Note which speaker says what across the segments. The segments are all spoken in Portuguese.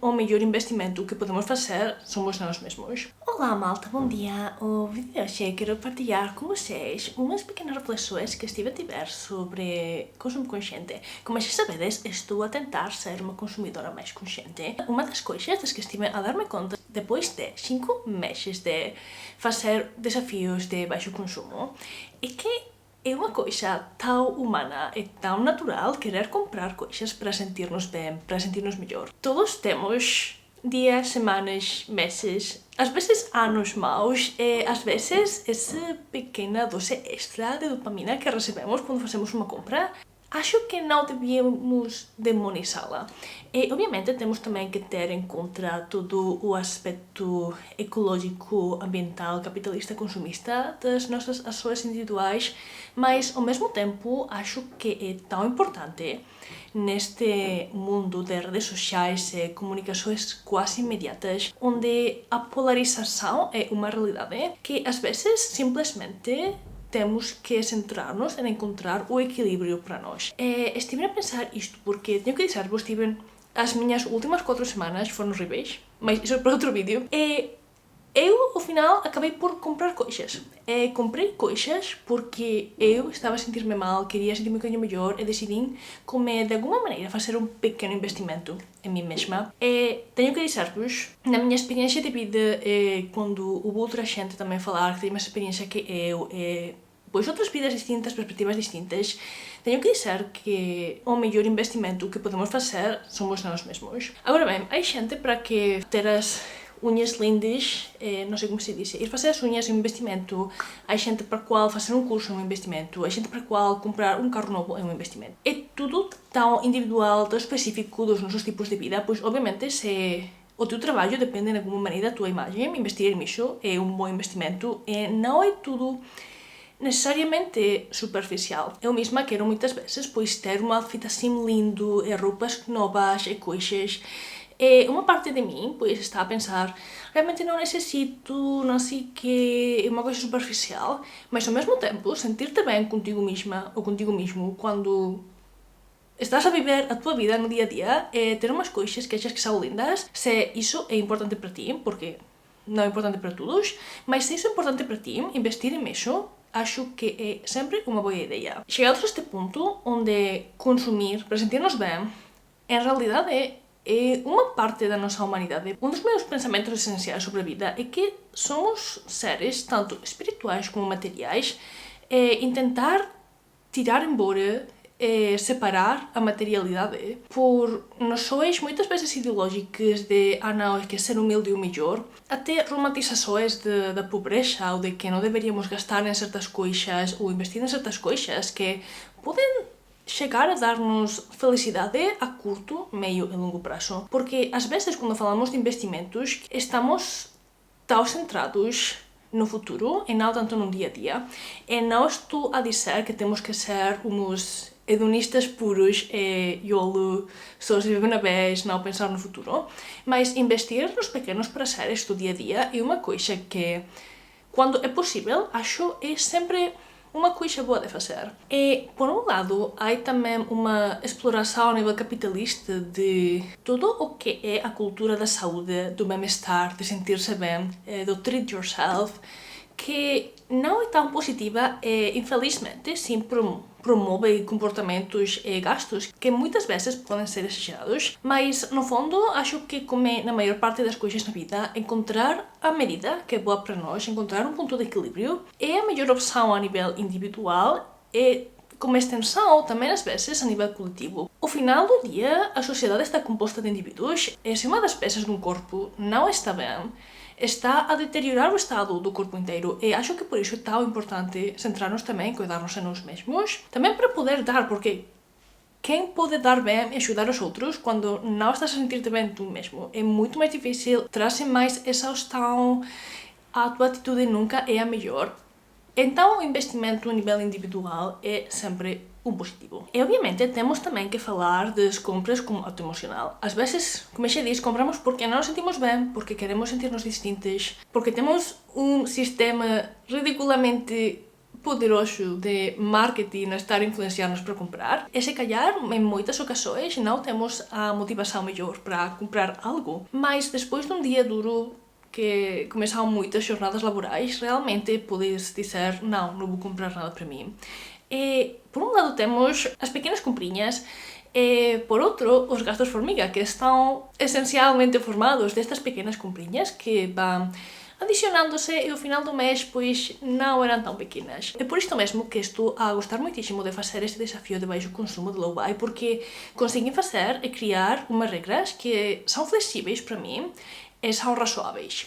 Speaker 1: o melhor investimento que podemos fazer somos nós mesmos. Olá malta, bom dia! O vídeo de hoje eu quero partilhar com vocês umas pequenas reflexões que estive a ter sobre consumo consciente. Como já sabedes, estou a tentar ser uma consumidora mais consciente. Uma das coisas das que estive a dar-me conta depois de 5 meses de fazer desafios de baixo consumo é que é uma coisa tão humana e tão natural querer comprar coisas para sentir-nos bem, para sentir-nos melhor. Todos temos dias, semanas, meses, às vezes anos maus e às vezes essa pequena dose extra de dopamina que recebemos quando fazemos uma compra. Acho que não devíamos demonizá-la. E, obviamente, temos também que ter em conta todo o aspecto ecológico, ambiental, capitalista, consumista das nossas ações individuais, mas, ao mesmo tempo, acho que é tão importante neste mundo de redes sociais e comunicações quase imediatas, onde a polarização é uma realidade, que às vezes simplesmente temos que centrar-nos em encontrar o equilíbrio para nós. Estive a pensar isto porque, tenho que dizer-vos, as minhas últimas 4 semanas foram horríveis, mas isso é para outro vídeo. Eu, ao final, acabei por comprar coisas. Comprei coisas porque eu estava a sentir-me mal, queria sentir-me um bocadinho melhor e decidi como, de alguma maneira, fazer um pequeno investimento em mim mesma. Tenho que dizer-vos, na minha experiência de vida, quando houve outra gente também falar que tem a mesma experiência que eu, pois outras vidas distintas, perspectivas distintas, tenho que dizer que o melhor investimento que podemos fazer somos nós mesmos. Agora bem, há gente para que ter as unhas lindas, não sei como se diz, ir fazer as unhas é um investimento, há gente para a qual fazer um curso é um investimento, há gente para a qual comprar um carro novo é um investimento. É tudo tão individual, tão específico dos nossos tipos de vida, pois obviamente se o teu trabalho depende de alguma maneira da tua imagem, investir nisso é um bom investimento e não é tudo necessariamente superficial. Eu mesma quero muitas vezes pois ter um outfit assim lindo, e roupas novas e coisas. E uma parte de mim pois está a pensar, realmente não necessito, não sei o que, é uma coisa superficial, mas ao mesmo tempo sentir-te bem contigo mesma ou contigo mesmo quando estás a viver a tua vida no dia a dia e ter umas coisas que achas que são lindas, se isso é importante para ti, porque não é importante para todos, mas se isso é importante para ti, investir em isso, acho que é sempre uma boa ideia. Chegados a este ponto, onde consumir para sentir-nos bem, em realidade é uma parte da nossa humanidade. Um dos meus pensamentos essenciais sobre a vida é que somos seres tanto espirituais como materiais e intentar tirar embora separar a materialidade por noções muitas vezes ideológicas de não, é que ser humilde é o melhor, até romantizações da pobreza ou de que não deveríamos gastar em certas coisas ou investir em certas coisas que podem chegar a dar-nos felicidade a curto, meio e longo prazo. Porque às vezes quando falamos de investimentos estamos tão centrados no futuro e não tanto no dia a dia. E não estou a dizer que temos que ser uns hedonistas puros e YOLO, só se vive uma vez, não pensar no futuro. Mas investir nos pequenos prazeres do dia a dia é uma coisa que, quando é possível, acho é sempre uma coisa boa de fazer. E, por um lado, há também uma exploração a nível capitalista de tudo o que é a cultura da saúde, do bem-estar, de sentir-se bem, do treat yourself, que não é tão positiva e, infelizmente, sim promove comportamentos e gastos que muitas vezes podem ser exagerados, mas, no fundo, acho que, como na maior parte das coisas na vida, encontrar a medida que é boa para nós, encontrar um ponto de equilíbrio, é a melhor opção a nível individual e, como extensão, também às vezes a nível coletivo. Ao final do dia, a sociedade está composta de indivíduos e se uma das peças de um corpo não está bem, está a deteriorar o estado do corpo inteiro e acho que por isso é tão importante centrar-nos também em cuidar-nos a nós mesmos, também para poder dar, porque quem pode dar bem e ajudar os outros quando não estás a sentir-te bem tu mesmo? É muito mais difícil, traz mais exaustão, a tua atitude nunca é a melhor. Então, o investimento a nível individual é sempre um positivo. E, obviamente, temos também que falar das compras como ato emocional. Às vezes, como já disse, compramos porque não nos sentimos bem, porque queremos sentir-nos distintos, porque temos um sistema ridiculamente poderoso de marketing a estar a influenciar-nos para comprar e se calhar em muitas ocasiões não temos a motivação melhor para comprar algo, mas depois de um dia duro que começam muitas jornadas laborais, realmente podes dizer não vou comprar nada para mim. E por um lado temos as pequenas comprinhas e por outro os gastos formiga, que estão essencialmente formados destas pequenas comprinhas que vão adicionando-se e ao final do mês, pois, não eram tão pequenas. É por isto mesmo que estou a gostar muitíssimo de fazer este desafio de baixo consumo de low buy, porque conseguem fazer e criar umas regras que são flexíveis para mim e são razoáveis.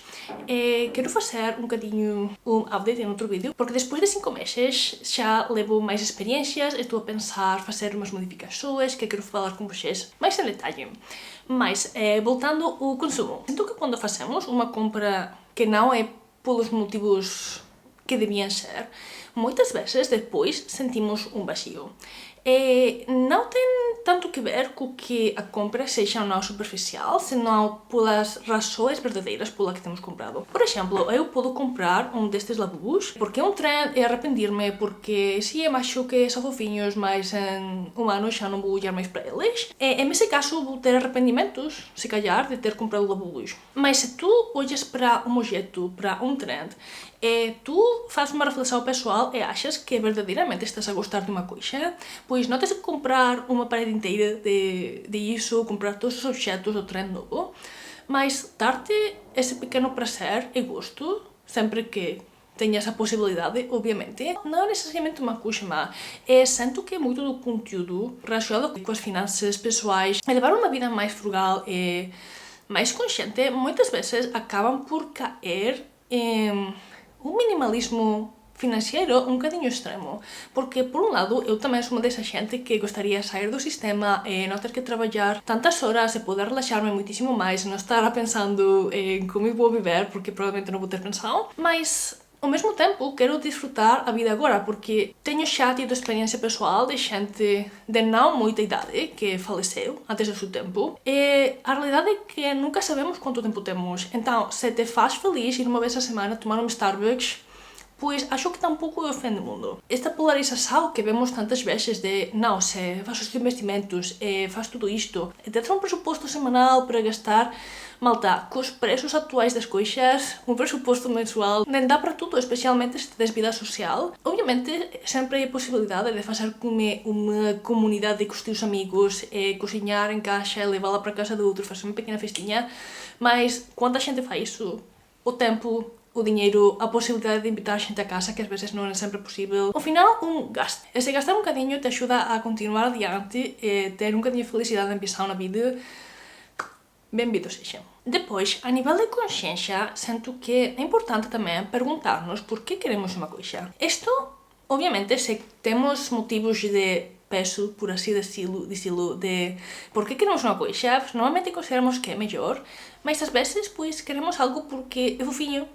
Speaker 1: Quero fazer um bocadinho um update em outro vídeo, porque depois de 5 meses já levo mais experiências, estou a pensar fazer umas modificações que quero falar com vocês mais em detalhe. Mas, voltando ao consumo, sinto que quando fazemos uma compra que não é pelos motivos que deviam ser, muitas vezes depois sentimos um vazio. E não tem tanto que ver com que a compra seja ou não superficial, senão pelas razões verdadeiras pelas que temos comprado. Por exemplo, eu posso comprar um destes lavabos porque é um trend e arrepender-me porque sim, acho que são fofinhos, mas em um ano já não vou olhar mais para eles. E nesse caso vou ter arrependimentos, se calhar, de ter comprado lavabos. Mas se tu olhas para um objeto, para um trend, e tu fazes uma reflexão pessoal e achas que verdadeiramente estás a gostar de uma coisa, pois não tens que comprar uma parede inteira de isso, comprar todos os objetos do trend novo, mas dar-te esse pequeno prazer e gosto, sempre que tenhas a possibilidade, obviamente, não é necessariamente uma coisa má. Sinto que muito do conteúdo relacionado com as finanças pessoais e levar uma vida mais frugal e mais consciente, muitas vezes acabam por cair em um minimalismo financeiro um bocadinho extremo, porque por um lado eu também sou uma dessa gente que gostaria de sair do sistema e não ter que trabalhar tantas horas e poder relaxar-me muitíssimo mais, não estar pensando em como eu vou viver, porque provavelmente não vou ter pensão, mas ao mesmo tempo quero desfrutar a vida agora, porque tenho já tido experiência pessoal de gente de não muita idade que faleceu antes do seu tempo, e a realidade é que nunca sabemos quanto tempo temos. Então, se te faz feliz ir uma vez a semana tomar um Starbucks, pois acho que tampouco é o fim do mundo. Esta polarização que vemos tantas vezes de não, se faz os investimentos e faz tudo isto, e ter um pressuposto semanal para gastar, malta, com os preços atuais das coisas, um pressuposto mensual nem dá para tudo, especialmente se tens vida social. Obviamente, sempre há a possibilidade de fazer como uma comunidade com os teus amigos, e cozinhar em casa e levá-la para a casa do outro, fazer uma pequena festinha, mas quando a gente faz isso, o tempo, o dinheiro, a possibilidade de invitar gente a casa, que às vezes não é sempre possível. Ao final, um gasto. E se gastar um bocadinho te ajuda a continuar adiante e ter um bocadinho de felicidade em ambição na vida, bem-vindo seja. Depois, a nível de consciência, sinto que é importante também perguntar-nos por que queremos uma coisa. Isto, obviamente, se temos motivos de peso, por assim decirlo, de por que queremos uma coisa, normalmente consideramos que é melhor, mas às vezes, pois, queremos algo porque é fofinho,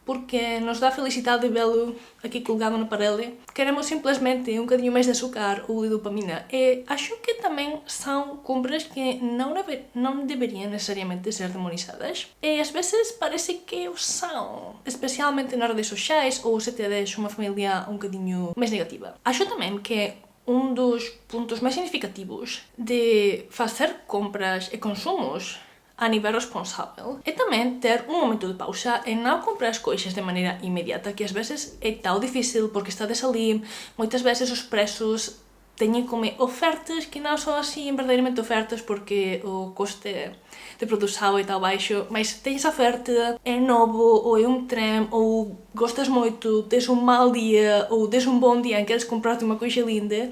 Speaker 1: porque nos dá felicidade de vê-lo aqui colgado na parede. Queremos simplesmente um bocadinho mais de açúcar ou de dopamina. E acho que também são compras que não deveriam necessariamente ser demonizadas. E às vezes parece que o são, especialmente nas redes sociais ou se tens uma família um bocadinho mais negativa. Acho também que um dos pontos mais significativos de fazer compras e consumos a nível responsável é também ter um momento de pausa e não comprar as coisas de maneira imediata, que às vezes é tão difícil porque estás ali, muitas vezes os preços têm como ofertas que não são assim verdadeiramente ofertas porque o custo de produção é tão baixo, mas tens a oferta, é novo, ou é um trem, ou gostas muito, tens um mau dia, ou tens um bom dia em que queres comprar-te uma coisa linda,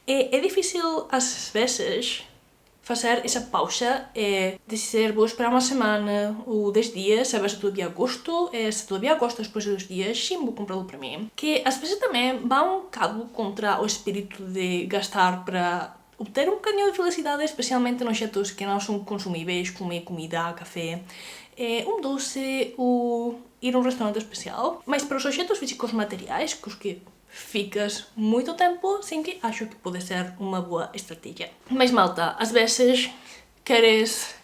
Speaker 1: é difícil às vezes fazer essa pausa e dizer vou esperar uma semana ou 10 dias, saber se todavia gosto, e se todavia gosto depois de 2 dias, sim, vou comprá-lo para mim. Que às vezes também vai um bocado contra o espírito de gastar para obter um bocadinho de felicidade, especialmente nos objetos que não são consumíveis, como comida, café, um doce ou ir a um restaurante especial. Mas para os objetos físicos materiais, com os que ficas muito tempo, sim que acho que pode ser uma boa estratégia. Mas malta, às vezes queres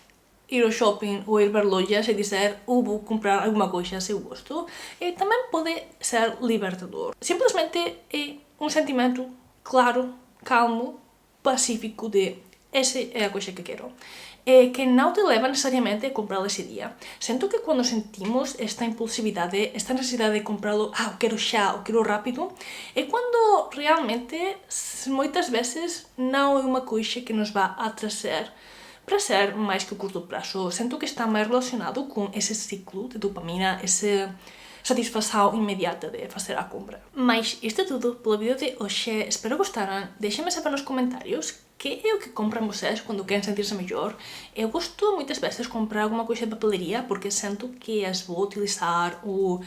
Speaker 1: ir ao shopping ou ir ver lojas e dizer vou comprar alguma coisa se eu gosto. E também pode ser libertador. Simplesmente é um sentimento claro, calmo, pacífico de essa é a coisa que quero. Que não te leva necessariamente a comprá-lo esse dia. Sinto que quando sentimos esta impulsividade, esta necessidade de comprá-lo, eu quero já, eu quero rápido, é quando realmente, muitas vezes, não é uma coisa que nos vai atrazer para ser mais que o curto prazo. Sinto que está mais relacionado com esse ciclo de dopamina, essa satisfação imediata de fazer a compra. Mas isto é tudo pelo vídeo de hoje. Espero gostaram. Deixem-me saber nos comentários que é o que compram vocês quando querem sentir-se melhor. Eu gosto muitas vezes de comprar alguma coisa de papelaria porque sinto que as vou utilizar o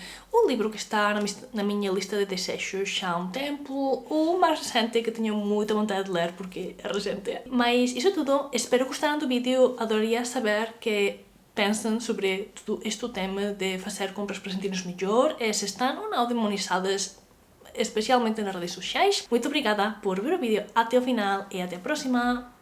Speaker 1: livro que está na minha lista de desejos há um tempo, ou mais recente que tenho muita vontade de ler porque é recente. Mas isso é tudo. Espero gostaram do vídeo. Adoraria saber que pensam sobre todo este tema de fazer compras para sentir-nos melhor, se estão ou não demonizadas, especialmente nas redes sociais. Muito obrigada por ver o vídeo até o final e até a próxima!